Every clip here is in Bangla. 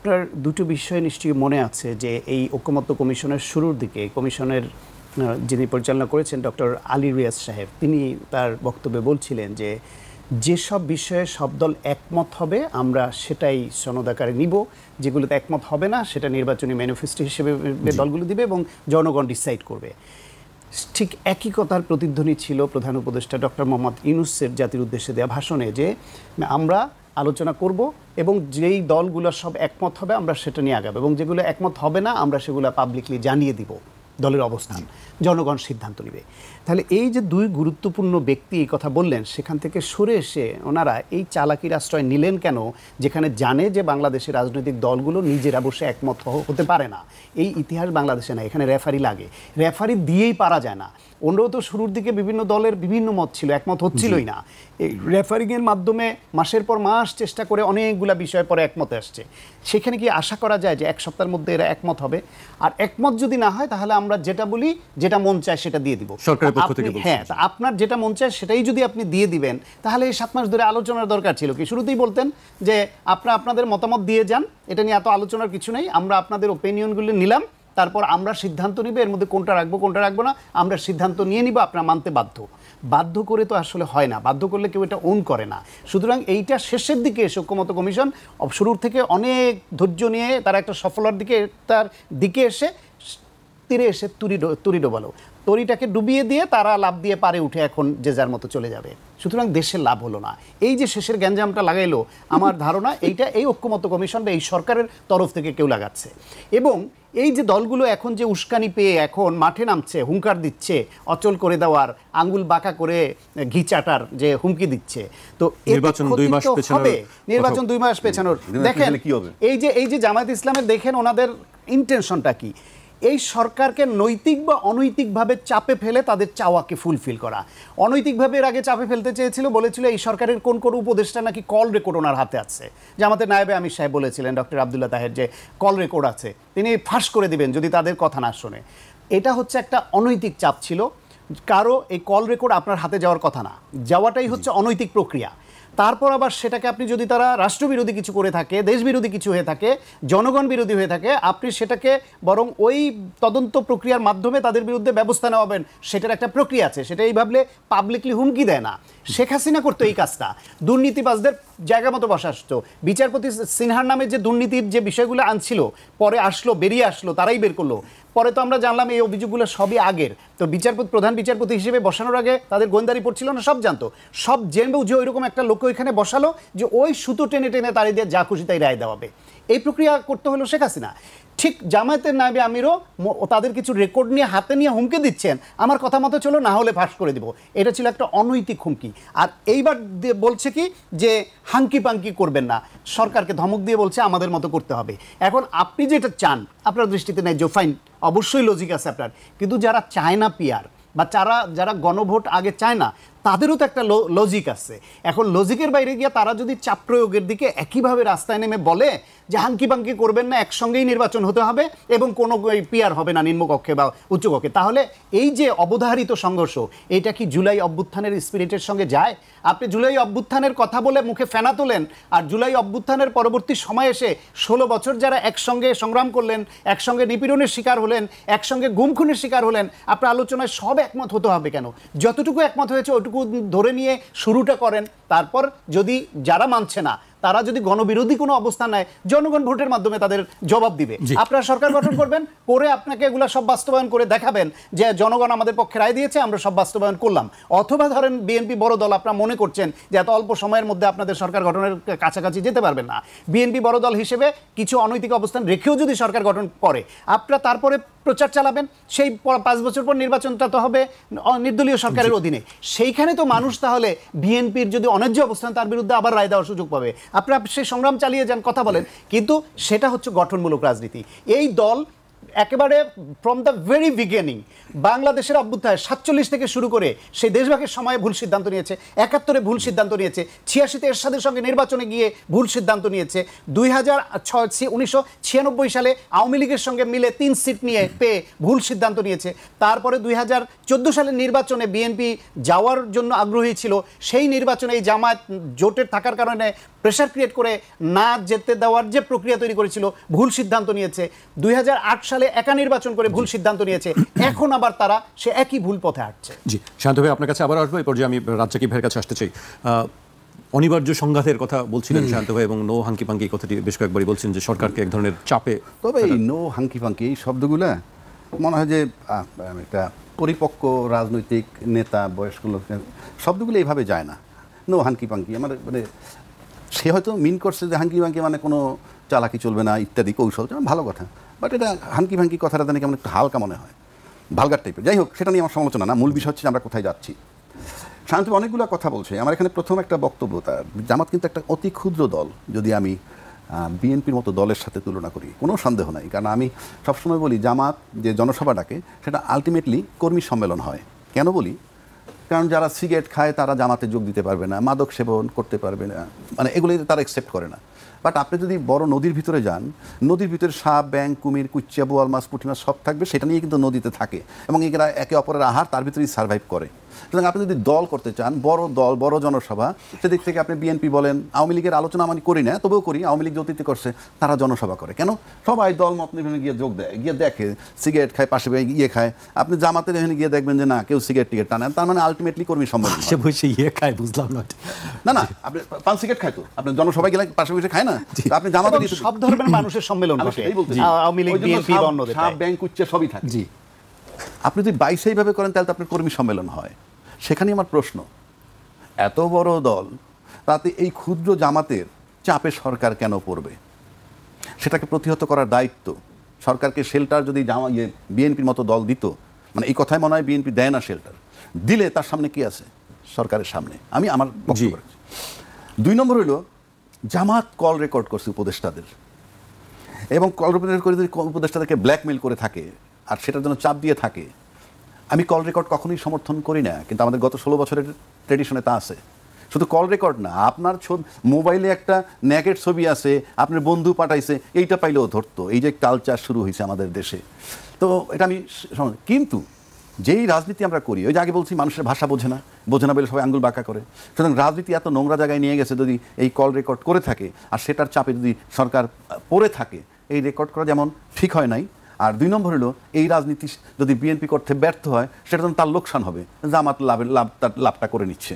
আপনার দুটো বিষয় নিশ্চয়ই মনে আছে যে এই ঐকমত্য কমিশনের শুরুর দিকে কমিশনের যিনি পরিচালনা করেছেন ডক্টর আলী রিয়াজ সাহেব, তিনি তার বক্তব্যে বলছিলেন যে যেসব বিষয়ে সব দল একমত হবে আমরা সেটাই সনদ আকারে নিব, যেগুলোতে একমত হবে না সেটা নির্বাচনী ম্যানিফেস্টো হিসেবে দলগুলো দিবে এবং জনগণ ডিসাইড করবে। ঠিক একই কথার প্রতিধ্বনি ছিল প্রধান উপদেষ্টা ডক্টর মোহাম্মদ ইউনূসের জাতির উদ্দেশ্যে দেওয়া ভাষণে, যে আমরা আলোচনা করব এবং যেই দলগুলো সব একমত হবে আমরা সেটা নিয়ে আগাবো, এবং যেগুলো একমত হবে না আমরা সেগুলো পাবলিকলি জানিয়ে দিব দলের অবস্থান, জনগণ সিদ্ধান্ত নেবে। তাহলে এই যে দুই গুরুত্বপূর্ণ ব্যক্তি এই কথা বললেন, সেখান থেকে সরে এসে ওনারা এই চালাকির আশ্রয় নিলেন কেন, যেখানে জানে যে বাংলাদেশের রাজনৈতিক দলগুলো নিজেরা বসে একমত হতে পারে না। এই ইতিহাস বাংলাদেশে না, এখানে রেফারি লাগে, রেফারি দিয়েই পারা যায় না। অন্যও তো শুরুর দিকে বিভিন্ন দলের বিভিন্ন মত ছিল, একমত হচ্ছিলই না। এই রেফারিংয়ের মাধ্যমে মাসের পর মাস চেষ্টা করে অনেকগুলা বিষয় পরে একমতে আসছে। সেখানে কি আশা করা যায় যে এক সপ্তাহের মধ্যে এরা একমত হবে? আর একমত যদি না হয় তাহলে আমরা যেটা বলি, যেটা মন চায় সেটা দিয়ে দিব সরকারের পক্ষ থেকে। হ্যাঁ, আপনার যেটা মন চায় সেটাই যদি আপনি দিয়ে দিবেন, তাহলে এই 7 মাস ধরে আলোচনার দরকার ছিল কি? শুরুতেই বলতেন যে আপনাদের মতামত দিয়ে যান, এটা নিয়ে এত আলোচনার কিছু নেই, আমরা আপনাদের ওপিনিয়নগুলো নিলাম, তারপর আমরা সিদ্ধান্ত নিব এর মধ্যে কোনটা রাখবো কোনটা রাখবো না, আমরা সিদ্ধান্ত নিয়ে নিব, আপনারা মানতে বাধ্য করে তো আসলে হয় না, বাধ্য করলে কেউ এটা ওন করে না। সুতরাং এইটা শেষের দিকে এসে ঐকমত্য কমিশন শুরুর থেকে অনেক ধৈর্য নিয়ে তারা একটা সফলতার দিকে এসে তীরে এসে তুরি ডোবালো, তরিটাকে ডুবিয়ে দিয়ে তারা লাভ দিয়ে পারে উঠে এখন যে যার মতো চলে যাবে। সুতরাং দেশের লাভ হলো না। এই যে শেষের গ্যাঞ্জামটা লাগাইলো, আমার ধারণা এইটা এই ঐকমত্য কমিশন বা এই সরকারের তরফ থেকে কেউ লাগাচ্ছে। এবং এই যে দলগুলো এখন যে উস্কানি পেয়ে এখন মাঠে নামছে, হুঙ্কার দিচ্ছে, অচল করে দেওয়ার, আঙ্গুল বাঁকা করে ঘি চাটার যে হুমকি দিচ্ছে, তো নির্বাচন 2 মাস পেছানোর দেখেন এই যে জামায়াত ইসলামের দেখেন ওনাদের ইন্টেনশনটা কি, এই সরকারকে নৈতিক বা অনৈতিকভাবে চাপে ফেলে তাদের চাওয়াকে ফুলফিল করা। অনৈতিকভাবে এর আগে চাপে ফেলতে চেয়েছিল, বলেছিল এই সরকারের কোন উপদেষ্টা নাকি কল রেকর্ড ওনার হাতে আছে, যে আমাদের নায়েবে আমির সাহেব বলেছিলেন ডক্টর আবদুল্লাহ তাহের যে কল রেকর্ড আছে, তিনি ফাঁস করে দিবেন যদি তাদের কথা না শোনে। এটা হচ্ছে একটা অনৈতিক চাপ ছিল, কারো এই কল রেকর্ড আপনার হাতে যাওয়ার কথা না, যাওয়াটাই হচ্ছে অনৈতিক প্রক্রিয়া। তারপর আবার সেটাকে আপনি যদি তারা রাষ্ট্রবিরোধী কিছু করে থাকে, দেশবিরোধী কিছু হয়ে থাকে, জনগণ বিরোধী হয়ে থাকে, আপনি সেটাকে বরং ওই তদন্ত প্রক্রিয়ার মাধ্যমে তাদের বিরুদ্ধে ব্যবস্থা নেওয়াবেন, সেটার একটা প্রক্রিয়া আছে। সেটা এইভাবে পাবলিকলি হুমকি দেয় না। শেখ হাসিনা করতো এই কাজটা, দুর্নীতিবাজদের জায়গা মতো বসা আসতো। বিচারপতি সিনহার নামে যে দুর্নীতির যে বিষয়গুলো আনছিল, পরে বেরিয়ে আসলো, তারাই বের করলো। পরে তো আমরা জানলাম এই অভিযোগগুলো সবই আগের। তো প্রধান বিচারপতি হিসেবে বসানোর আগে তাদের গোয়েন্দা রিপোর্ট ছিল না, সব জানতো, সব জেনেও যে ওইরকম একটা লোক ওইখানে বসালো যে ওই সুতো টেনে টেনে তাড়ি দিয়ে যা খুশি তাই রায় দেওয়াবে। এই প্রক্রিয়া করতে হলো শেখ হাসিনা। ঠিক জামায়াতের নায়েবে আমিরও তাদের কিছু রেকর্ড নিয়ে হাতে নিয়ে হুমকি দিচ্ছেন, আমার কথা মতো চলো, না হলে ফাঁস করে দিব। এটা ছিল একটা অনৈতিক হুমকি। আর এইবার বলছে কি যে হাঙ্কি পাঙ্কি করবেন না, সরকারকে ধমক দিয়ে বলছে আমাদের মতো করতে হবে। এখন আপনি যেটা চান আপনার দৃষ্টিতে ন্যায্য, ফাইন, অবশ্যই লজিক আছে আপনার, কিন্তু যারা চায় না পিয়ার বা যারা গণভোট আগে চায় না, তাদেরও তো একটা লজিক আছে। এখন লজিকের বাইরে গিয়ে তারা যদি চাপ প্রয়োগের দিকে একইভাবে রাস্তায় নেমে বলে যে হাঙ্কি পাঙ্কি করবেন না, একসঙ্গেই নির্বাচন হতে হবে এবং কোনো পিয়ার হবে না নিম্নকক্ষে বা উচ্চকক্ষে, তাহলে এই যে অবধারিত সংঘর্ষ, এটা কি জুলাই অভ্যুত্থানের স্পিরিটের সঙ্গে যায়? আপনি জুলাই অভ্যুত্থানের কথা বলে মুখে ফেনা তোলেন, আর জুলাই অভ্যুত্থানের পরবর্তী সময় এসে 16 বছর যারা একসঙ্গে সংগ্রাম করলেন, একসঙ্গে নিপীড়নের শিকার হলেন, একসঙ্গে গুম খুনের শিকার হলেন, আপনার আলোচনায় সব একমত হতে হবে কেন? যতটুকু একমত হয়েছে ওটুকু ধরে নিয়ে শুরুটা করেন। তারপর যদি যারা মানছে না তারা যদি গণবিরোধী কোনো অবস্থান নেয়, জনগণ ভোটের মাধ্যমে তাদের জবাব দিবে। আপনারা সরকার গঠন করবেন, করে আপনাকে এগুলো সব বাস্তবায়ন করে দেখাবেন যে জনগণ আমাদের পক্ষে রায় দিয়েছে, আমরা সব বাস্তবায়ন করলাম। অথবা ধরেন বিএনপি বড় দল, আপনারা মনে করছেন যে এত অল্প সময়ের মধ্যে আপনাদের সরকার গঠনের কাছাকাছি যেতে পারবেন না, বিএনপি বড় দল হিসেবে কিছু অনৈতিক অবস্থান রেখেও যদি সরকার গঠন করে, আপনারা তারপরে প্রচার চালাবেন, সেই 5 বছর পর নির্বাচনটা তো হবে নির্দলীয় সরকারের অধীনে। সেইখানে তো মানুষ তাহলে বিএনপির যদি অন্যায্য অবস্থান, তার বিরুদ্ধে আবার রায় দেওয়ার সুযোগ পাবে। আপনারা সেই সংগ্রাম চালিয়ে যান, কথা বলেন, কিন্তু সেটা হচ্ছে গঠনমূলক রাজনীতি। এই দল একেবারে ফ্রম দ্য ভেরি বিগিনিং বাংলাদেশের অভ্যুত্থান 47 থেকে শুরু করে সেই দেশভাগের সময়ে ভুল সিদ্ধান্ত নিয়েছে, 71-এ ভুল সিদ্ধান্ত নিয়েছে, 86-তে এরশাদের সঙ্গে নির্বাচনে গিয়ে ভুল সিদ্ধান্ত নিয়েছে, 1996 সালে আওয়ামী লীগের সঙ্গে মিলে 3 সিট নিয়ে পেয়ে ভুল সিদ্ধান্ত নিয়েছে। তারপরে 2014 সালের নির্বাচনে বিএনপি যাওয়ার জন্য আগ্রহী ছিল, সেই নির্বাচনে এই জামায়াত জোটের থাকার কারণে প্রেশার ক্রিয়েট করে না যেতে দেওয়ার যে প্রক্রিয়া তৈরি করেছিল, ভুল সিদ্ধান্ত নিয়েছে। 2008 সালে একা নির্বাচন করে ভুল সিদ্ধান্ত নিয়েছে, এখন আবার তারা সে একই ভুল পথে হাঁটছে। জি, শান্ত ভাই আপনার কাছে আবার আসবো। এই পর্যায়ে আমি রাজ্জাকি ভাইয়ের কাছে আসতে চাই। অনিবার্য সংঘাতের কথা বলছিলেন শান্ত ভাই, এবং নো হাঙ্কি পাঙ্কি কথাটি বেশ কয়েকবারই বলছেন যে সরকারকে এক ধরনের চাপে। তবে এই নো হাঙ্কি পাঙ্কি এই শব্দগুলো মনে হয় যে একটা পরিপক্ক রাজনৈতিক নেতা বয়স্ক লোক শব্দগুলো এইভাবে যায় না। নো হাঙ্কি পাঙ্কি আমার মানে সে হয়তো মিন করছে যে হাঙ্কি পাঙ্কি মানে কোনো চালাকি চলবে না ইত্যাদি কৌশল, ভালো কথা, বাট এটা হাঙ্কি পাঙ্কি কথাটা জানি কেমন একটু হালকা মনে হয়, ভালগার টাইপের। যাই হোক, সেটা নিয়ে আমার সমালোচনা না, মূল বিষয় হচ্ছে আমরা কোথায় যাচ্ছি। শান্ত অনেকগুলো কথা বলছে। আমার এখানে প্রথম একটা বক্তব্য, তার জামাত কিন্তু একটা অতি ক্ষুদ্র দল যদি আমি বিএনপির মতো দলের সাথে তুলনা করি, কোনো সন্দেহ নাই। কারণ আমি সবসময় বলি জামাত যে জনসভা ডাকে সেটা আলটিমেটলি কর্মী সম্মেলন হয়। কেন বলি? কারণ যারা সিগারেট খায় তারা জামাতে যোগ দিতে পারবে না, মাদক সেবন করতে পারবে না, মানে এগুলি তারা অ্যাকসেপ্ট করে না। বাট আপনি যদি বড় নদীর ভিতরে যান, নদীর ভিতরে সাপ, ব্যাঙ, কুমির, কুচ্চা, বোয়াল মাছ, পুঁটি মাছ সব থাকবে, সেটা নিয়ে কিন্তু নদীতে থাকে এবং এরা একে অপরের আহার, তার ভিতরেই সার্ভাইভ করে। সুতরাং আপনি যদি দল করতে চান, বড় দল, বড় জনসভা, সেদিক থেকে আপনি বিএনপি বলেন, আওয়ামী লীগের আলোচনা আমি করি না, তবুও করি, আওয়ামী লীগ অতীতে করছে, তারা জনসভা করে। কেন? সবাই দল মত নিয়ে গিয়ে যোগ দেয়, গিয়ে দেখে, সিগারেট খায়, পাশে ইয়ে খায়। আপনি জামাতের এখানে গিয়ে দেখবেন যে না, কেউ সিগারেট টিকেট টানে, তার মানে আলটিমেটলি কর্মী সম্মেলন। সে বসে ইয়ে খায়, বুঝলাম না। না না, আপনি পান সিগারেট খায় তো, আপনি জনসভায় গেলে পাশে বসে খায় না, আপনি জামাতের সব ধর্মের মানুষের সম্মেলন ঘটে, আওয়ামী লীগ, বিএনপি, অন্যদের সাপ, ব্যাঙ, কুচ্চা সবই থাকে। জি, আপনি যদি 22 এইভাবে করেন তাহলে তো আপনার কর্মী সম্মেলন হয়। সেখানে আমার প্রশ্ন, এত বড় দল, তাতে এই ক্ষুদ্র জামাতের চাপে সরকার কেন পড়বে? সেটাকে প্রতিহত করার দায়িত্ব সরকারকে। শেল্টার যদি বিএনপির মতো দল দিত, মানে এই কথায় মনে হয় বিএনপি দেয় না শেল্টার, দিলে তার সামনে কি আছে? সরকারের সামনে। আমি আমার বক্তব্য রাখছি। 2 নম্বর হইল, জামাত কল রেকর্ড করছে উপদেষ্টাদের, এবং কল রেকর্ড করে যদি উপদেষ্টাদেরকে ব্ল্যাকমেইল করে থাকে আর সেটার জন্য চাপ দিয়ে থাকে, আমি কল রেকর্ড কখনোই সমর্থন করি না, কিন্তু আমাদের গত 16 বছরের ট্রেডিশনে তা আছে। শুধু কল রেকর্ড না, আপনার মোবাইলে একটা নেগেট ছবি আছে, আপনার বন্ধু পাঠাইছে, এইটা পাইলেও ধরতো। এই যে কালচার শুরু হয়েছে আমাদের দেশে, তো এটা আমি। কিন্তু যেই রাজনীতি আমরা করি, ওই যে আগে বলছি মানুষের ভাষা বোঝে না বলে সবাই আঙ্গুল বাঁকা করে। সুতরাং রাজনীতি এত নোংরা জায়গায় নিয়ে গেছে, যদি এই কল রেকর্ড করে থাকে আর সেটার চাপে যদি সরকার পড়ে থাকে, এই রেকর্ড করা যেমন ঠিক হয় নাই। আর 2 নম্বর হলো, এই রাজনীতি যদি বিএনপি করতে ব্যর্থ হয়, সেটা যেন তার লোকসান হবে, জামাত লাভটা করে নিচ্ছে।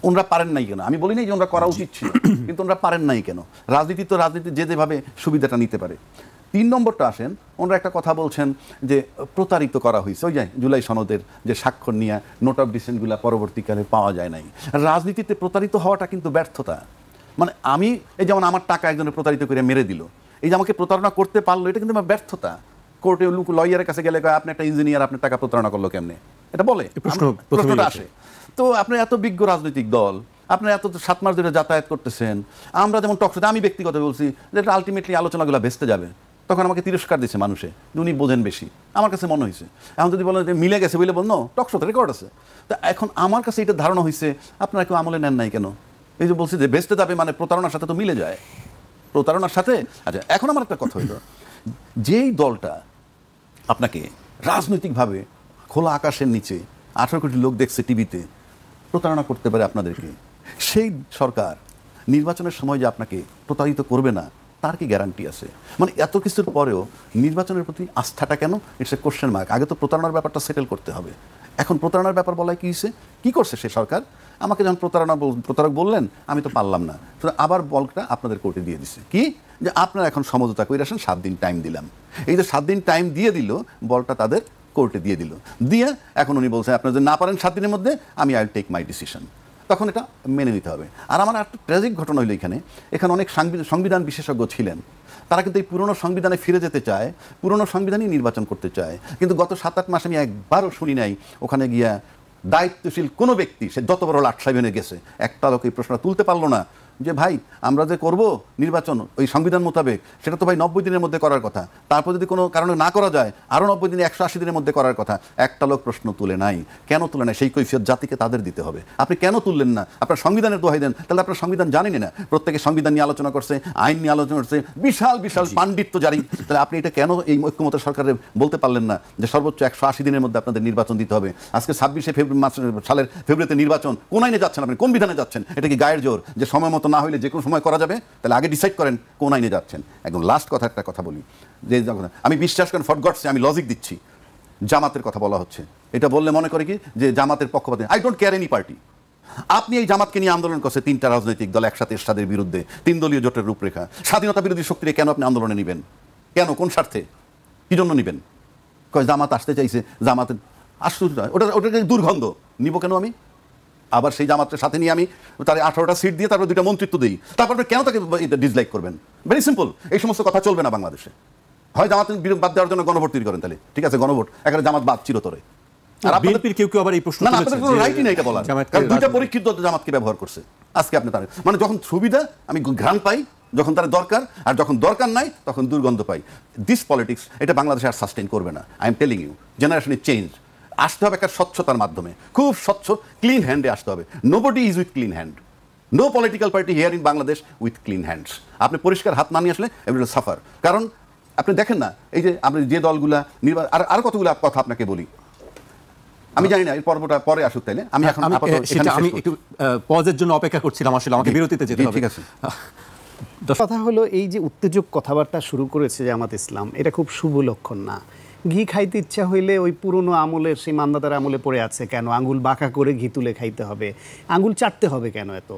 ওনারা পারেন নাই কেন? আমি বলি নাই যে ওনারা করা উচিত ছিল, কিন্তু ওনারা পারেন নাই কেন? রাজনীতি তো রাজনীতি যেভাবে সুবিধাটা নিতে পারে। 3 নম্বরটা আসেন, ওনারা একটা কথা বলছেন যে প্রতারিত করা হয়েছে, ওই যে জুলাই সনদের যে স্বাক্ষর নিয়ে নোট অফ ডিসেন্টগুলো পরবর্তীকালে পাওয়া যায় নাই। রাজনীতিতে প্রতারিত হওয়াটা কিন্তু ব্যর্থতা। মানে আমি এই যেমন আমার টাকা একজনের প্রতারিত করে মেরে দিল, এই যে আমাকে প্রতারণা করতে পারলো, এটা কিন্তু আমার ব্যর্থতা। কোর্টে লয়ারের কাছে গেলে আপনি একটা ইঞ্জিনিয়ার, আপনার টাকা প্রতারণা করলো কেমনে, এটা বলে, প্রশ্নটা আসে। তো আপনি এত বিজ্ঞ রাজনৈতিক দল, আপনি এত 7 মাস ধরে যাতায়াত করতেছেন, আমরা যেমন টকশোতে, আমি ব্যক্তিগত বলছি যে এটা আলটিমেটলি আলোচনাগুলো ভেস্তে যাবে, তখন আমাকে তিরস্কার দিচ্ছে মানুষে, উনি বোঝেন বেশি, আমার কাছে মনে হয়েছে। এখন যদি বলেন যে মিলে গেছে বলে বললো, টকশোতে রেকর্ড আছে। তা এখন আমার কাছে এটা ধারণা হয়েছে, আপনারা কেউ আমলে নেন নাই কেন? এই যে বলছি যে ভেস্তে যাবে, মানে প্রতারণার সাথে তো মিলে যায়, প্রতারণার সাথে। আচ্ছা, এখন আমার একটা কথা হইল, যেই দলটা আপনাকে রাজনৈতিকভাবে খোলা আকাশের নিচে 18 কোটি লোক দেখছে টিভিতে, প্রতারণা করতে পারে আপনাদেরকে, সেই সরকার নির্বাচনের সময় যে আপনাকে প্রতারিত করবে না, তার কি গ্যারান্টি আছে? মানে এত কিছুর পরেও নির্বাচনের প্রতি আস্থাটা কেন? It's a question mark. আগে তো প্রতারণার ব্যাপারটা সেটেল করতে হবে। এখন প্রতারণার ব্যাপার বলায় কি হয়েছে? কী করছে সে সরকার? আমাকে যখন প্রতারক বললেন, আমি তো পারলাম না, আবার বলটা আপনাদের কোর্টে দিয়ে দিছে। কি? যে আপনারা এখন সমঝোতা করে আসেন, 7 দিন টাইম দিলাম। এই যে 7 দিন টাইম দিয়ে দিল, বলটা তাদের কোর্টে দিয়ে দিল। দিয়ে এখন উনি বলছেন, আপনারা যদি না পারেন 7 দিনের মধ্যে, আমি I will take my decision. তখন এটা মেনে নিতে হবে। আর আমার একটা ট্র্যাজিক ঘটনা হইলো, এখানে অনেক সংবিধান বিশেষজ্ঞ ছিলেন, তারা কিন্তু এই পুরনো সংবিধানে ফিরে যেতে চায়, পুরনো সংবিধানই নির্বাচন করতে চায়। কিন্তু গত 7-8 মাস আমি একবারও শুনি নাই ওখানে গিয়া দায়িত্বশীল কোনো ব্যক্তি, সে যত বড় লাট সাহেব এনে গেছে, একটা লোক এই প্রশ্নটা তুলতে পারলো না যে ভাই আমরা যে করব নির্বাচন ওই সংবিধান মোতাবেক, সেটা তো ভাই 90 দিনের মধ্যে করার কথা, তারপর যদি কোনো কারণে না করা যায় আরও 90 দিনে 180 দিনের মধ্যে করার কথা। একটা লোক প্রশ্ন তুলে নাই, কেন তুলে নাই? সেই কৈফিয়ত জাতিকে তাদের দিতে হবে। আপনি কেন তুললেন না? আপনার সংবিধানের দোহাই দেন, তাহলে আপনার সংবিধান জানেনই না। প্রত্যেকে সংবিধান নিয়ে আলোচনা করছে, আইন নিয়ে আলোচনা করছে, বিশাল বিশাল পাণ্ডিত্য জারি। তাহলে আপনি এটা কেন এই ঐক্যমত সরকারের বলতে পারলেন না যে সর্বোচ্চ 180 দিনের মধ্যে আপনাদের নির্বাচন দিতে হবে? আজকে 26 সালের ফেব্রুয়ারিতে নির্বাচন, কোন আইনে যাচ্ছেন আপনি? কোন বিধানে যাচ্ছেন? এটা কি গায়ের জোর যে সময় মতো না হইলে যে কোনো সময় করা যাবে? তাহলে আগে ডিসাইড করেন কোন আইনে যাচ্ছেন। একদম লাস্ট কথা একটা কথা বলি, যে আমি বিশ্বাস করেন ফর গডস আমি লজিক দিচ্ছি, জামাতের কথা বলা হচ্ছে, এটা বললে মনে করে কি যে জামাতের পক্ষপাতী। I don't care any party. আপনি এই জামাতকে নিয়ে আন্দোলন করছে 3টা রাজনৈতিক দল একসাথে, এরশাদের বিরুদ্ধে 3 দলীয় জোটের রূপরেখা। স্বাধীনতা বিরোধী শক্তিকে কেন আপনি আন্দোলনে নেবেন? কেন, কোন স্বার্থে, কি জন্য নেবেন? কয় জামাত আসতে চাইছে, জামাতের আশ্চর্য, ওটাকে দুর্গন্ধ নিব কেন আমি? আবার সেই জামাতের সাথে নিয়ে আমি তার 18টা সিট দিয়ে তারপর 2টা মন্ত্রিত্ব দিই, তারপর কেন তাকে ডিসলাইক করবেন? Very simple. এই সমস্ত কথা চলবে না বাংলাদেশে। হয় জামাত বাদ দেওয়ার জন্য গণভোট তৈরি করেন, তাহলে ঠিক আছে, গণভোট একেবারে জামাত বাদ চিরতরে। আর বিএনপির কেউ আবার এই প্রশ্ন না, আপনাদের কোনো রাইটই নেই এটা বলার, কারণ 2টা পরীক্ষিত জামাতকে ব্যবহার করছে। আজকে আপনি তার মানে যখন সুবিধা আমি ঘ্রাণ পাই, যখন তার দরকার, আর যখন দরকার নাই তখন দুর্গন্ধ পাই। দিস পলিটিক্স এটা বাংলাদেশে আর সাস্টেইন করবে না। আই এম টেলিং ইউ, জেনারেশনে চেঞ্জ আসতে হবে একটা স্বচ্ছতার মাধ্যমে, খুব স্বচ্ছ ক্লিন হ্যান্ডে আসতে হবে। Nobody is with clean hand, no political party here in Bangladesh with clean hands. আপনি পরিষ্কার হাত না নিয়ে আসলে এভরি সাফার। কারণ আপনি দেখেন না, এই যে আপনি যে দলগুলা আর কতগুলো কথা আপনাকে বলি, আমি জানি না এই পর্বটা পরে আসুক, তাইলে আমি এখন আমি একটু পজের জন্য অপেক্ষা করছিলাম, আসলে আমাকে বিরতিতে যেতে হবে। ঠিক আছে। কথা হলো, এই যে উত্তেজক কথাবার্তা শুরু করেছে জামাত ইসলাম, এটা খুব শুভ লক্ষণ না। ঘি খাইতে ইচ্ছা হইলে ওই পুরনো আমলের সেই মান্দাতার আমলে পড়ে আছে কেন? আঙুল বাঁকা করে ঘি তুলে খাইতে হবে, আঙুল চাটতে হবে কেন এত?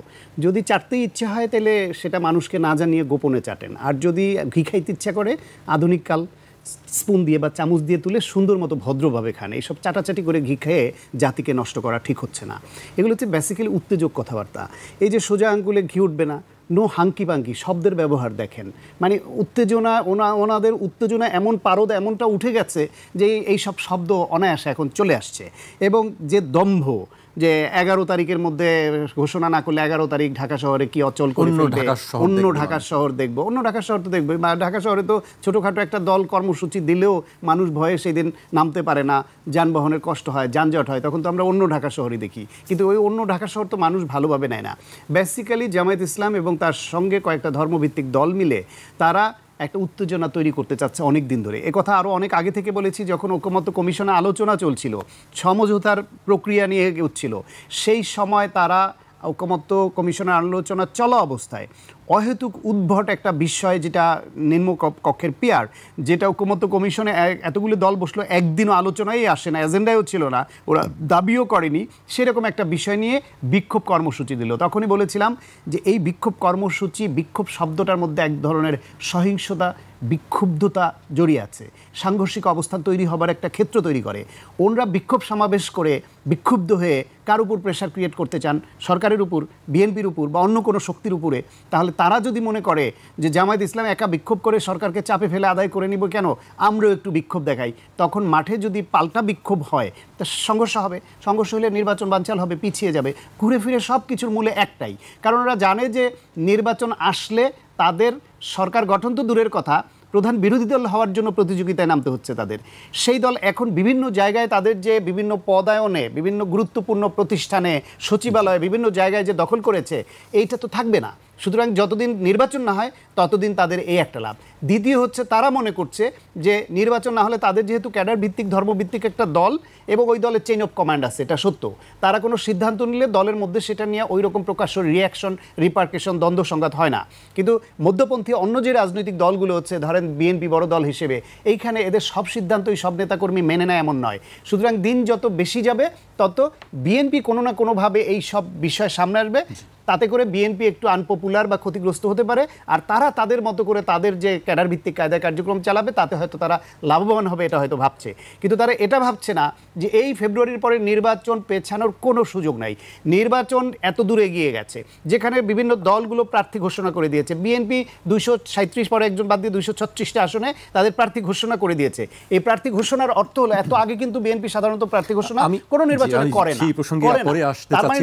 যদি চাটতে ইচ্ছা হয় তাহলে সেটা মানুষকে না জানিয়ে গোপনে চাটেন। আর যদি ঘি খাইতে ইচ্ছা করে আধুনিককাল স্পুন দিয়ে বা চামচ দিয়ে তুলে সুন্দর মতো ভদ্রভাবে খান। এইসব চাটাচাটি করে ঘি খেয়ে জাতিকে নষ্ট করা ঠিক হচ্ছে না। এগুলো হচ্ছে বেসিক্যালি উত্তেজক কথাবার্তা। এই যে সোজা আঙ্গুলে ঘি উঠবে না, নো হাঙ্কি পাঙ্কি শব্দের ব্যবহার দেখেন, মানে উত্তেজনা, ওনাদের উত্তেজনা এমন পারদ এমনটা উঠে গেছে যে এই সব শব্দ অনায়াসে এখন চলে আসছে। এবং যে দম্ভ, যে 11 তারিখের মধ্যে ঘোষণা না করলে 11 তারিখ ঢাকা শহরে কি অচল করে ফেলবে, অন্য ঢাকার শহর দেখবো, অন্য ঢাকার শহর তো দেখবে। ঢাকা শহরে তো ছোটোখাটো একটা দল কর্মসূচি দিলেও মানুষ ভয়ে সেই দিন নামতে পারে না, যানবাহনের কষ্ট হয়, যানজট হয়, তখন তো আমরা অন্য ঢাকা শহরই দেখি। কিন্তু ওই অন্য ঢাকা শহর তো মানুষ ভালোভাবে নেয় না। বেসিক্যালি জামায়াত ইসলাম এবং তার সঙ্গে কয়েকটা ধর্মভিত্তিক দল মিলে তারা একটা উত্তেজনা তৈরি করতে চাচ্ছে অনেক দিন ধরে। একথা আরও অনেক আগে থেকে বলেছি, যখন ঐকমত্য কমিশনে আলোচনা চলছিল, সমঝোতার প্রক্রিয়া নিয়ে এগোচ্ছিল, সেই সময় তারা ঐকমত্য কমিশনের আলোচনা চলা অবস্থায় অহেতুক উদ্ভট একটা বিষয়, যেটা নিম্ন কক্ষের পিয়ার, যেটা ঐকমত্য কমিশনে এতগুলো দল বসলো, একদিনও আলোচনায় আসে না, এজেন্ডায়ও ছিল না, ওরা দাবিও করেনি, সেরকম একটা বিষয় নিয়ে বিক্ষোভ কর্মসূচি দিল। তখনই বলেছিলাম যে এই বিক্ষোভ কর্মসূচি, বিক্ষোভ শব্দটার মধ্যে এক ধরনের সহিংসতা, বিক্ষুব্ধতা জড়িয়ে আছে, সাংঘর্ষিক অবস্থান তৈরি হবার একটা ক্ষেত্র তৈরি করে। ওনরা বিক্ষোভ সমাবেশ করে বিক্ষুব্ধ হয়ে কার উপর প্রেশার ক্রিয়েট করতে চান, সরকারের উপর, বিএনপির উপর বা অন্য কোনো শক্তির উপরে, তাহলে তারা যদি মনে করে যে জামায়াত ইসলাম একা বিক্ষোভ করে সরকারকে চাপে ফেলে আদায় করে নিব কেন, আমরাও একটু বিক্ষোভ দেখাই, তখন মাঠে যদি পাল্টা বিক্ষোভ হয় তা সংঘর্ষ হবে। সংঘর্ষ হলে নির্বাচন বানচাল হবে, পিছিয়ে যাবে। ঘুরে ফিরে সব কিছুর মূলে একটাই, কারণ ওরা জানে যে নির্বাচন আসলে তাদের সরকার গঠন তো দূরের কথা, প্রধান বিরোধী দল হওয়ার জন্য প্রতিযোগিতায় নামতে হচ্ছে তাদের। সেই দল এখন বিভিন্ন জায়গায় তাদের যে বিভিন্ন পদায়নে, বিভিন্ন গুরুত্বপূর্ণ প্রতিষ্ঠানে, সচিবালয়ে, বিভিন্ন জায়গায় যে দখল করেছে, এইটা তো থাকবে না। সুতরাং যতদিন নির্বাচন না হয় ততদিন তাদের এই একটা লাভ। দ্বিতীয় হচ্ছে, তারা মনে করছে যে নির্বাচন না হলে তাদের যেহেতু ক্যাডার ভিত্তিক, ধর্মভিত্তিক একটা দল এবং ওই দলের চেইন অফ কমান্ড আছে, এটা সত্য, তারা কোনো সিদ্ধান্ত নিলে দলের মধ্যে সেটা নিয়ে ওই রকম প্রকাশ্য রিয়াকশন, রিপার্কেশন, দ্বন্দ্ব সংঘাত হয় না। কিন্তু মধ্যপন্থী অন্য যে রাজনৈতিক দলগুলো হচ্ছে, ধরেন বিএনপি বড় দল হিসেবে, এইখানে এদের সব সিদ্ধান্তই সব নেতাকর্মী মেনে নেয় এমন নয়। সুতরাং দিন যত বেশি যাবে তত বিএনপি কোনো না কোনোভাবে এই সব বিষয় সামনে আসবে, তাতে করে বিএনপি একটু আনপপুলার বা ক্ষতিগ্রস্ত হতে পারে, আর তারা তাদের মতো করে তাদের যে ক্যাডার ভিত্তিক কায়দায় কার্যক্রম চালাবে, তাতে হয়তো তারা লাভবান হবে, এটা হয়তো ভাবছে। কিন্তু তারা এটা ভাবছে না যে এই ফেব্রুয়ারির পরে নির্বাচন পেছানোর কোনো সুযোগ নাই। নির্বাচন এত দূর এগিয়ে গেছে, যেখানে বিভিন্ন দলগুলো প্রার্থী ঘোষণা করে দিয়েছে। বিএনপি 237 পরে একজন বাদ দিয়ে 236টা আসনে তাদের প্রার্থী ঘোষণা করে দিয়েছে। এই প্রার্থী ঘোষণার অর্থ হলো, এত আগে কিন্তু বিএনপি সাধারণত প্রার্থী ঘোষণা কোনো নির্বাচনে করে না। তার মানে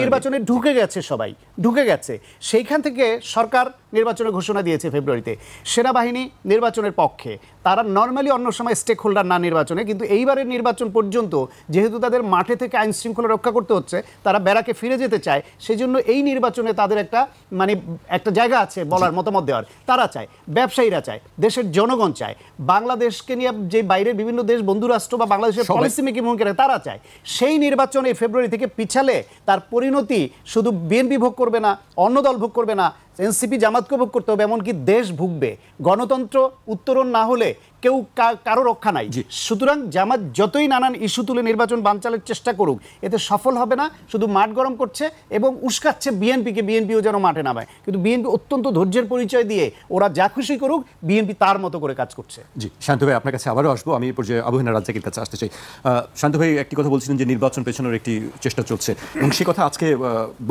নির্বাচনে ঢুকে গেছে গেছে, সবাই ঢুকে গেছে। সেইখান থেকে সরকার নির্বাচনের ঘোষণা দিয়েছে ফেব্রুয়ারিতে। সেনাবাহিনী নির্বাচনের পক্ষে, তারা নর্মালি অন্য সময় স্টেক হোল্ডার না নির্বাচনে, কিন্তু এইবারের নির্বাচন পর্যন্ত যেহেতু তাদের মাঠে থেকে আইন শৃঙ্খলা রক্ষা করতে হচ্ছে, তারা ব্যারাকে ফিরে যেতে চায়, সেই জন্য এই নির্বাচনে তাদের একটা জায়গা আছে বলার, মতামত দেওয়ার। তারা চায়, ব্যবসায়ীরা চায়, দেশের জনগণ চায়, বাংলাদেশকে নিয়ে যে বাইরের বিভিন্ন দেশ বন্ধুরাষ্ট্র বা বাংলাদেশের পলিসি মেকিং ভূমিকা তারা চায়। সেই নির্বাচনে ফেব্রুয়ারি থেকে পিছালে তার পরিণতি শুধু বিএনপি ভোগ করবে না, অন্য দল ভোগ করবে না, এনসিপি জামাতকে ভোগ করতে হবে, এমনকি দেশ ভুগবে। গণতন্ত্র উত্তরণ না হলে কেউ কারো রক্ষা নাই। সুতরাং জামাত যতই নানান ইস্যু তুলে নির্বাচন বানচালের চেষ্টা করুক, এতে সফল হবে না, শুধু মাঠ গরম করছে এবং উস্কাচ্ছে বিএনপিকে, বিএনপিও যেন মাঠে নামায়। কিন্তু বিএনপি অত্যন্ত ধৈর্যের পরিচয় দিয়ে ওরা যা খুশি করুক, বিএনপি তার মতো করে কাজ করছে। জি, শান্ত ভাই আপনার কাছে আবারও আসবো। আমি পর্যায়ে আবহাওয়া রাজ্জাকের কাছে আসতে চাই। শান্ত ভাই একটি কথা বলছিলেন যে নির্বাচন পেছনের একটি চেষ্টা চলছে, এবং সে কথা আজকে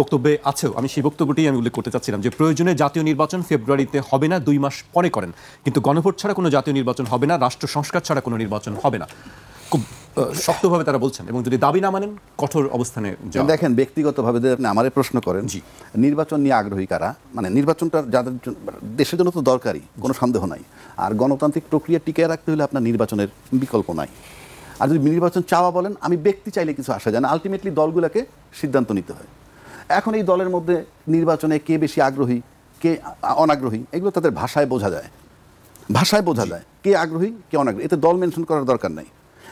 বক্তব্যে আছেও। আমি সেই বক্তব্যটি আমি উল্লেখ করতে চাচ্ছিলাম যে প্রয়োজনে জাতীয় নির্বাচন ফেব্রুয়ারিতে হবে না, 2 মাস পরে করেন, কিন্তু গণভোট ছাড়া কোনো জাতীয় নির্বাচন হবে না, রাষ্ট্র সংস্কার ছাড়া কোনো নির্বাচন হবে না। খুব শক্তভাবে তারা বলছেন, এবং যদি দাবি না মানেন কঠোর অবস্থানে যাওয়া। দেখেন, ব্যক্তিগতভাবে যদি আপনি আমারে প্রশ্ন করেন, জি, নির্বাচন নিয়ে আগ্রহী কারা, মানে নির্বাচনটা যাদের দেশের জন্য তো দরকারি, কোনো সন্দেহ নাই। আর গণতান্ত্রিক প্রক্রিয়া টিকিয়ে রাখতে হলে আপনার নির্বাচনের বিকল্প নাই। আর যদি নির্বাচন চাওয়া বলেন, আমি ব্যক্তি চাইলে কিছু আসা যায় না, আলটিমেটলি দলগুলোকে সিদ্ধান্ত নিতে হয়। এখন এই দলের মধ্যে নির্বাচনে কে বেশি আগ্রহী, কে অনাগ্রহী, এগুলো তাদের ভাষায় বোঝা যায়, ভাষায় বোঝা যায় কে আগ্রহী কে অনাগ্রহী। এতে দল মেনশন করার দরকার নাই।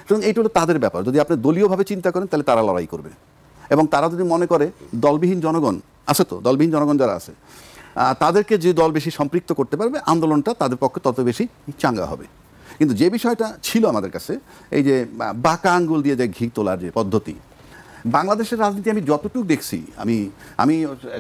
সুতরাং এইটা হলো তাদের ব্যাপার। যদি আপনি দলীয়ভাবে চিন্তা করেন, তাহলে তারা লড়াই করবে। এবং তারা যদি মনে করে দলবিহীন জনগণ আছে, তো দলবিহীন জনগণ যারা আছে তাদেরকে যে দল বেশি সম্পৃক্ত করতে পারবে, আন্দোলনটা তাদের পক্ষে তত বেশি চাঙ্গা হবে। কিন্তু যে বিষয়টা ছিল আমাদের কাছে, এই যে বাঁকা আঙ্গুল দিয়ে যে ঘি তোলার যে পদ্ধতি, বাংলাদেশের রাজনীতি আমি যতটুকু দেখছি, আমি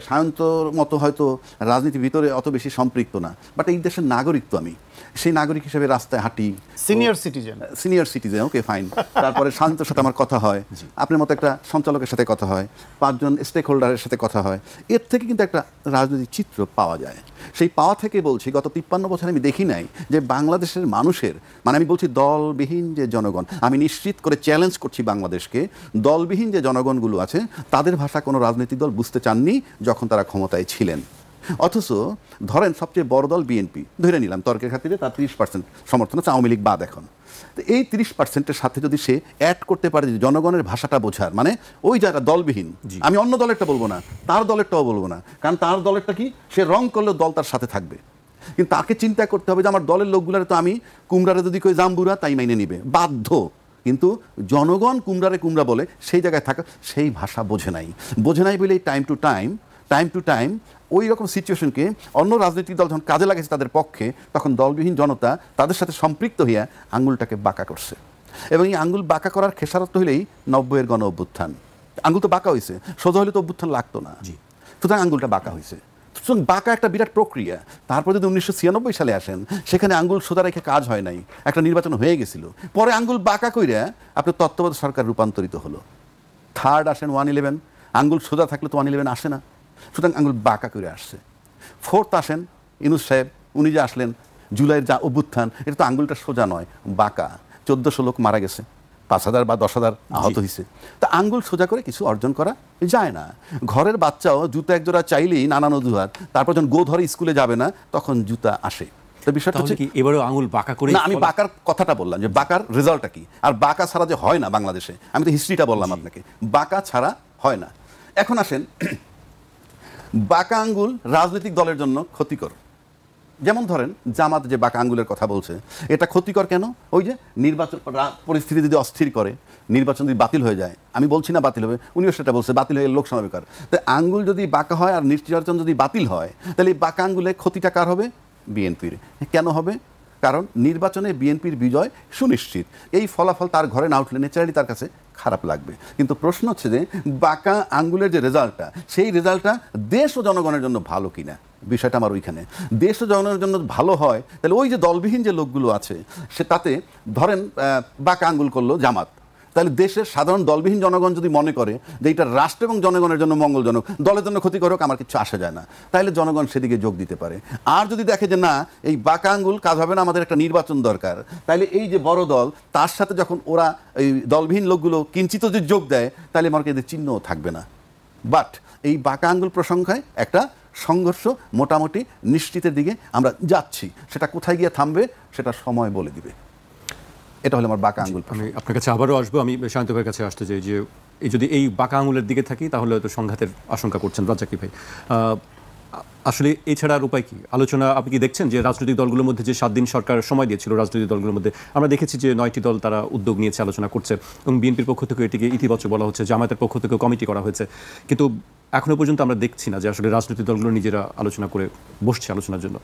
সায়ন্তর মতো হয়তো রাজনীতির ভিতরে অত বেশি সম্পৃক্ত না, বাট এই দেশের নাগরিক তো আমি, সেই নাগরিক হিসেবে রাস্তায় হাঁটি, সিনিয়র সিটিজেন, ওকে ফাইন। তারপরে শান্তর সাথে আমার কথা হয়, আপনার মতো একটা সঞ্চালকের সাথে কথা হয়, 5 জন স্টেক হোল্ডারের সাথে কথা হয়, এর থেকে কিন্তু একটা রাজনৈতিক চিত্র পাওয়া যায়। সেই পাওয়া থেকে বলছি, গত 53 বছর আমি দেখি নাই যে বাংলাদেশের মানুষের, মানে আমি বলছি দলবিহীন যে জনগণ, আমি নিশ্চিত করে চ্যালেঞ্জ করছি বাংলাদেশকে, দলবিহীন যে জনগণগুলো আছে তাদের ভাষা কোনো রাজনৈতিক দল বুঝতে চাননি যখন তারা ক্ষমতায় ছিলেন। অথচ ধরেন সবচেয়ে বড় দল বিএনপি ধরে নিলাম তর্কের খাতিরে, তার 30% সমর্থন আছে, আওয়ামী লীগ বাদ। এখন তো এই 30%-এর সাথে যদি সে অ্যাড করতে পারে যে জনগণের ভাষাটা বোঝার, মানে ওই যারা দলবিহীন, আমি অন্য দলেরটা বলবো না, তার দলেরটাও বলবো না, কারণ তার দলেরটা কি, সে রং করলেও দল তার সাথে থাকবে। কিন্তু তাকে চিন্তা করতে হবে যে আমার দলের লোকগুলারে তো আমি কুমড়ারে যদি কই জাম্বুরা, তাই মাইনে নিবে, বাধ্য। কিন্তু জনগণ কুমড়ারে কুমড়া বলে সেই জায়গায় থাকা, সেই ভাষা বোঝে নাই বলে টাইম টু টাইম ওই রকম সিচুয়েশনকে অন্য রাজনৈতিক দল যখন কাজে লাগেছে তাদের পক্ষে, তখন দলবিহীন জনতা তাদের সাথে সম্পৃক্ত হইয়া আঙুলটাকে বাঁকা করছে। এবং এই আঙুল বাঁকা করার খেসারত হইলেই 90-এর গণ অভ্যুত্থান। আঙুল তো বাঁকা হয়েছে, সোজা হলে তো অভ্যুত্থান লাগতো না, সুতরাং আঙুলটা বাঁকা হয়েছে। সুতরাং বাঁকা একটা বিরাট প্রক্রিয়া। তারপর যদি 1996 সালে আসেন, সেখানে আঙুল সোজা রেখে কাজ হয় নাই, একটা নির্বাচন হয়ে গেছিল, পরে আঙুল বাঁকা কইরা আপনার তত্ত্বাবধায়ক সরকার রূপান্তরিত হলো। থার্ড আসেন 111, আঙুল সোজা থাকলে তো 111 আসে না, সুতরাং আঙুল বাঁকা করে আসছে। ফোর্থ আসেন ইউনূস সাহেব, উনি যে আসলেন, জুলাইয়ের যা অভ্যুত্থান, এটা তো আঙুলটা সোজা নয়, বাঁকা। 1400 লোক মারা গেছে, 5000 বা 10,000 আহত হয়েছে। তা আঙ্গুল সোজা করে কিছু অর্জন করা যায় না। ঘরের বাচ্চাও জুতা একজোড়া চাইলেই নানান অজুহাত, তারপর যখন গো ধরে স্কুলে যাবে না তখন জুতা আসে। তো বিষয়টা হচ্ছে কি এবারও আঙুল বাঁকা করে না, আমি বাঁকার কথাটা বললাম যে বাঁকার রেজাল্টটা কি, আর বাঁকা ছাড়া যে হয় না বাংলাদেশে, আমি তো হিস্ট্রিটা বললাম আপনাকে, বাঁকা ছাড়া হয় না। এখন আসেন, বাঁকা আঙ্গুল রাজনৈতিক দলের জন্য ক্ষতিকর। যেমন ধরেন জামাত যে বাঁকা আঙ্গুলের কথা বলছে, এটা ক্ষতিকর কেন? ওই যে নির্বাচন পরিস্থিতি যদি অস্থির করে, নির্বাচন যদি বাতিল হয়ে যায়, আমি বলছি না বাতিল হবে, উনিও সেটা বলছে বাতিল হয়ে লোকসভা বেকার। তাই আঙ্গুল যদি বাঁকা হয় আর নির্বাচন যদি বাতিল হয়, তাহলে এই বাঁকা আঙ্গুলে ক্ষতিটা কার হবে? বিএনপির। কেন হবে? কারণ নির্বাচনে বিএনপির বিজয় সুনিশ্চিত। এই ফলাফল তার ঘরে না উঠলে ন্যাচারালি তার কাছে খারাপ লাগবে। কিন্তু প্রশ্ন হচ্ছে যে বাঁকা আঙ্গুলের যে রেজাল্টটা, সেই রেজাল্টটা দেশ ও জনগণের জন্য ভালো কিনা, বিষয়টা আমার ওইখানে। দেশ ও জনগণের জন্য ভালো হয়, তাহলে ওই যে দলবিহীন যে লোকগুলো আছে, সে তাতে ধরেন বাঁকা আঙ্গুল করলো জামাত, তাহলে দেশের সাধারণ দলবিহীন জনগণ যদি মনে করে যে এটা রাষ্ট্র এবং জনগণের জন্য মঙ্গলজনক, দলের জন্য ক্ষতিকারক, আমার কিছু আসা যায় না, তাহলে জনগণ সেদিকে যোগ দিতে পারে। আর যদি দেখে যে না, এই বাঁকা আঙ্গুল কাজ হবে না, আমাদের একটা নির্বাচন দরকার, তাহলে এই যে বড় দল, তার সাথে যখন ওরা এই দলবিহীন লোকগুলো কিঞ্চিত যদি যোগ দেয়, তাহলে আমার এদের চিহ্নও থাকবে না। বাট এই বাঁকা আঙ্গুল প্রসঙ্গে একটা সংঘর্ষ মোটামুটি নিশ্চিতের দিকে আমরা যাচ্ছি। সেটা কোথায় গিয়ে থামবে সেটা সময় বলে দিবে। এটা হলো আমার বাঁকা আঙ্গুল। আমি আপনার কাছে আবারও আসবো। আমি শান্ত ভাইয়ের কাছে আসতে চাই যে যদি এই বাঁকা আঙুলের দিকে থাকি তাহলে হয়তো সংঘাতের আশঙ্কা করছেন রাজ্জাকি ভাই। আসলে এছাড়া আর উপায় কি? আলোচনা আপনি কি দেখছেন যে রাজনৈতিক দলগুলোর মধ্যে যে 7 দিন সরকার সময় দিয়েছিল রাজনৈতিক দলগুলোর মধ্যে, আমরা দেখেছি যে 9টি দল তারা উদ্যোগ নিয়েছে, আলোচনা করছে, এবং বিএনপির পক্ষ থেকে এটিকে ইতিবাচক বলা হচ্ছে, জামায়াতের পক্ষ থেকে কমিটি করা হয়েছে, কিন্তু এখনো পর্যন্ত আমরা দেখছি না যে আসলে রাজনৈতিক দলগুলো নিজেরা আলোচনা করে বসছে আলোচনার জন্য।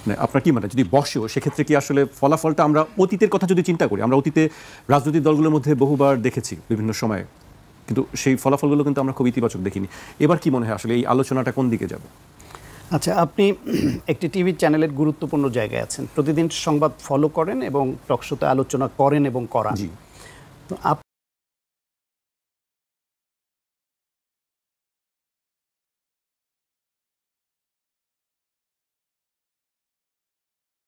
মানে আপনার কি মানে যদি বসেও সেক্ষেত্রে কি আসলে ফলাফলটা, আমরা অতীতের কথা যদি চিন্তা করি, আমরা অতীতে রাজনৈতিক দলগুলোর মধ্যে বহুবার দেখেছি বিভিন্ন সময়ে, কিন্তু সেই ফলাফলগুলো কিন্তু আমরা খুব ইতিবাচক দেখিনি। এবার কি মনে হয় আসলে এই আলোচনাটা কোন দিকে যাবে? আচ্ছা, আপনি একটি টিভি চ্যানেলের গুরুত্বপূর্ণ জায়গায় আছেন, প্রতিদিন সংবাদ ফলো করেন এবং টকশোতে আলোচনা করেন এবং করান। জি। তো